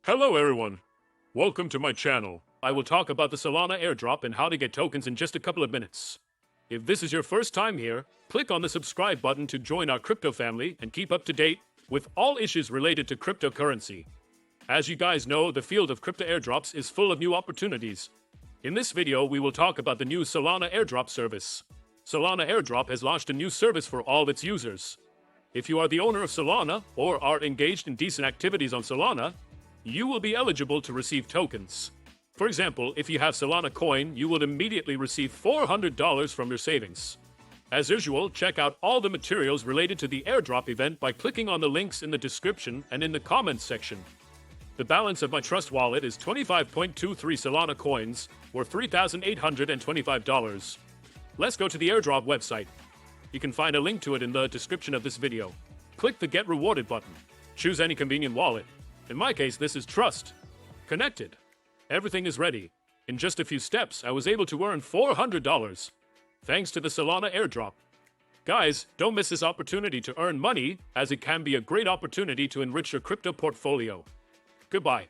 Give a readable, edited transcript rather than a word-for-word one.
Hello everyone, welcome to my channel. I will talk about the Solana Airdrop and how to get tokens in just a couple of minutes. If this is your first time here, click on the subscribe button to join our crypto family and keep up to date with all issues related to cryptocurrency. As you guys know, the field of crypto airdrops is full of new opportunities. In this video, we will talk about the new Solana Airdrop service. Solana Airdrop has launched a new service for all its users. If you are the owner of Solana or are engaged in decent activities on Solana, you will be eligible to receive tokens. For example, if you have Solana coin, you will immediately receive $400 from your savings. As usual, check out all the materials related to the airdrop event by clicking on the links in the description and in the comments section. The balance of my trust wallet is 25.23 Solana coins, or $3,825. Let's go to the airdrop website. You can find a link to it in the description of this video. Click the Get Rewarded button. Choose any convenient wallet. In my case, this is Trust. Connected. Everything is ready. In just a few steps, I was able to earn $400, thanks to the Solana Airdrop. Guys, don't miss this opportunity to earn money, as it can be a great opportunity to enrich your crypto portfolio. Goodbye.